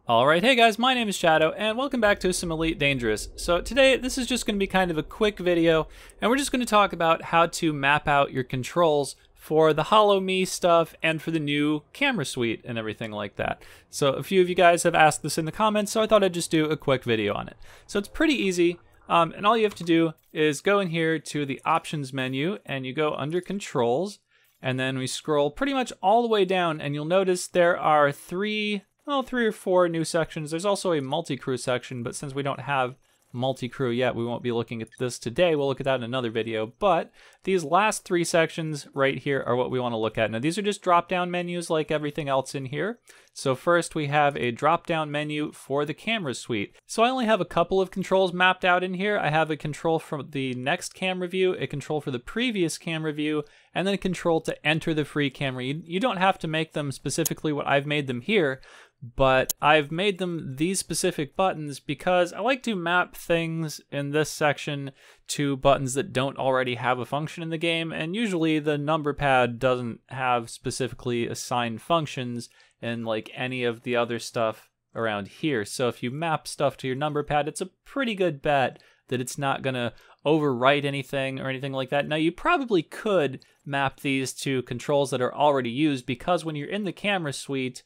Alright, hey guys, my name is Shadow, and welcome back to some Elite Dangerous. So today, this is just going to be kind of a quick video, and we're just going to talk about how to map out your controls for the Holo-Me stuff and for the new camera suite and everything like that. So a few of you guys have asked this in the comments, so I thought I'd just do a quick video on it. So it's pretty easy, and all you have to do is go in here to the Options menu, and you go under Controls, and then we scroll pretty much all the way down, and you'll notice there are three or four new sections. There's also a multi-crew section, but since we don't have multi-crew yet, we won't be looking at this today. We'll look at that in another video. But these last three sections right here are what we want to look at. Now, these are just drop-down menus like everything else in here. So first, we have a drop-down menu for the camera suite. So I only have a couple of controls mapped out in here. I have a control for the next camera view, a control for the previous camera view, and then a control to enter the free camera. You don't have to make them specifically what I've made them here, but I've made them these specific buttons because I like to map things in this section to buttons that don't already have a function in the game, and usually the number pad doesn't have specifically assigned functions in like any of the other stuff around here. So if you map stuff to your number pad, it's a pretty good bet that it's not gonna overwrite anything or anything like that. Now, you probably could map these to controls that are already used, because when you're in the camera suite,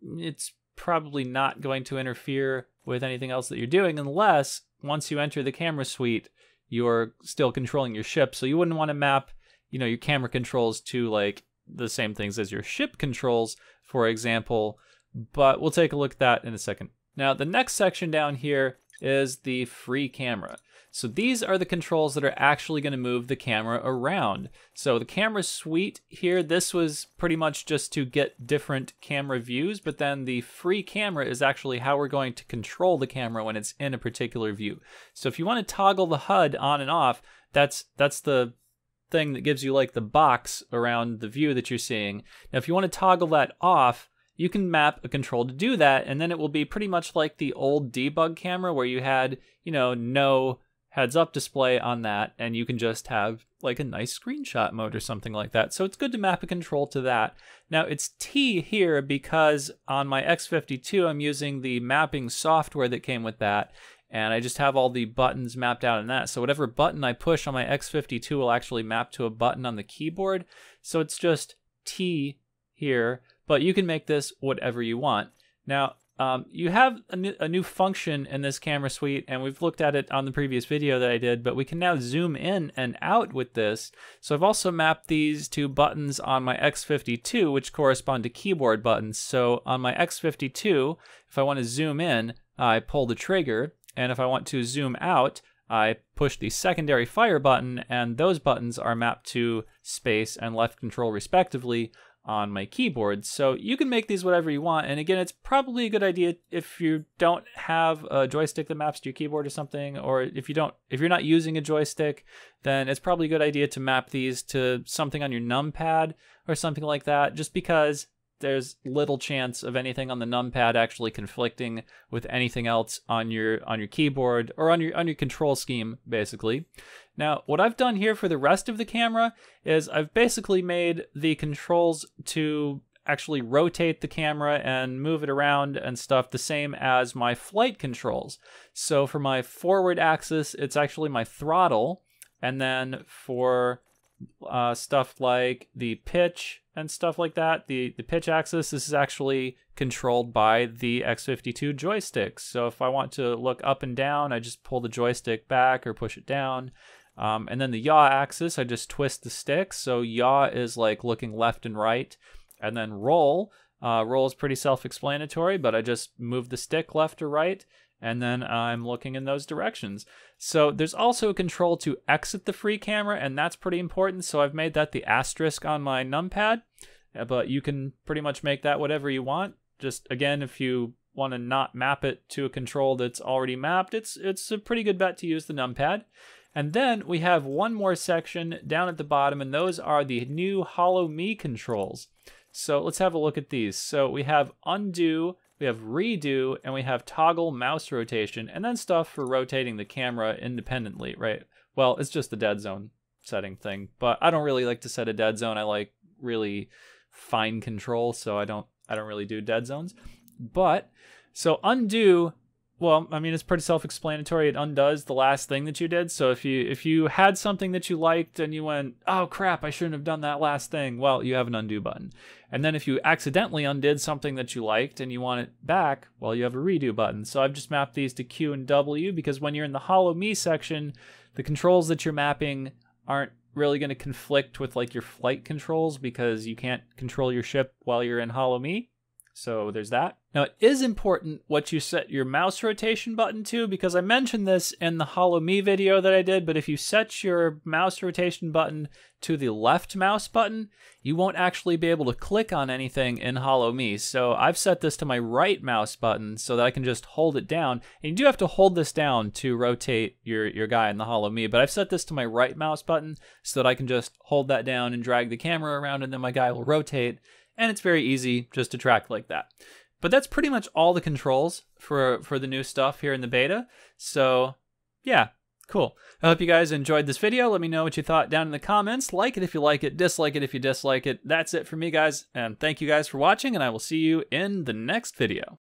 it's probably not going to interfere with anything else that you're doing, unless once you enter the camera suite, you're still controlling your ship. So you wouldn't want to map, your camera controls to like the same things as your ship controls, for example, but we'll take a look at that in a second. Now, the next section down here is the free camera. So these are the controls that are actually going to move the camera around. So the camera suite here, this was pretty much just to get different camera views, but then the free camera is actually how we're going to control the camera when it's in a particular view. So if you want to toggle the HUD on and off, that's the thing that gives you like the box around the view that you're seeing. Now, if you want to toggle that off, you can map a control to do that, and then it will be pretty much like the old debug camera where you had, no heads-up display on that, and you can just have like a nice screenshot mode or something like that. So it's good to map a control to that. Now, it's T here because on my X52, I'm using the mapping software that came with that, and I just have all the buttons mapped out in that. So whatever button I push on my X52 will actually map to a button on the keyboard. So it's just T here, but you can make this whatever you want. Now, you have a new function in this camera suite, and we've looked at it on the previous video that I did, but we can now zoom in and out with this. So I've also mapped these to buttons on my X52, which correspond to keyboard buttons. So on my X52, if I want to zoom in, I pull the trigger, and if I want to zoom out, I push the secondary fire button, and those buttons are mapped to space and left control respectively on my keyboard. So you can make these whatever you want, and again, it's probably a good idea if you don't have a joystick that maps to your keyboard or something, or if you're not using a joystick, then it's probably a good idea to map these to something on your numpad or something like that, just because there's little chance of anything on the numpad actually conflicting with anything else on your keyboard or on your control scheme, basically. Now, what I've done here for the rest of the camera is I've basically made the controls to actually rotate the camera and move it around and stuff the same as my flight controls. So for my forward axis, it's actually my throttle, and then for stuff like the pitch and stuff like that, the pitch axis, this is actually controlled by the X52 joystick. So if I want to look up and down, I just pull the joystick back or push it down. And then the yaw axis, I just twist the stick. So yaw is like looking left and right. And then roll. Roll is pretty self-explanatory, but I just move the stick left or right, and then I'm looking in those directions. So there's also a control to exit the free camera, and that's pretty important. So I've made that the asterisk on my numpad, but you can pretty much make that whatever you want. Just again, if you want to not map it to a control that's already mapped, it's a pretty good bet to use the numpad. And then we have one more section down at the bottom, and those are the new Holo-Me controls. So let's have a look at these. So we have undo, we have redo, and we have toggle mouse rotation, and then stuff for rotating the camera independently, right? Well, it's just the dead zone setting thing, but I don't really like to set a dead zone. I like really fine control, so I don't really do dead zones. But So undo, well, I mean, it's pretty self-explanatory. It undoes the last thing that you did. So if you had something that you liked and you went, oh crap, I shouldn't have done that last thing, well, you have an undo button. And then if you accidentally undid something that you liked and you want it back, well, you have a redo button. So I've just mapped these to Q and W because when you're in the Holo-Me section, the controls that you're mapping aren't really going to conflict with like your flight controls because you can't control your ship while you're in Holo-Me. So there's that. Now it is important what you set your mouse rotation button to because I mentioned this in the Holo-Me video that I did, but if you set your mouse rotation button to the left mouse button, you won't actually be able to click on anything in Holo-Me. So I've set this to my right mouse button so that I can just hold it down. And you do have to hold this down to rotate your guy in the Holo-Me, but I've set this to my right mouse button so that I can just hold that down and drag the camera around and then my guy will rotate. And it's very easy just to track like that. But that's pretty much all the controls for the new stuff here in the beta. So yeah, cool. I hope you guys enjoyed this video. Let me know what you thought down in the comments. Like it if you like it, dislike it if you dislike it. That's it for me, guys. And thank you guys for watching, and I will see you in the next video.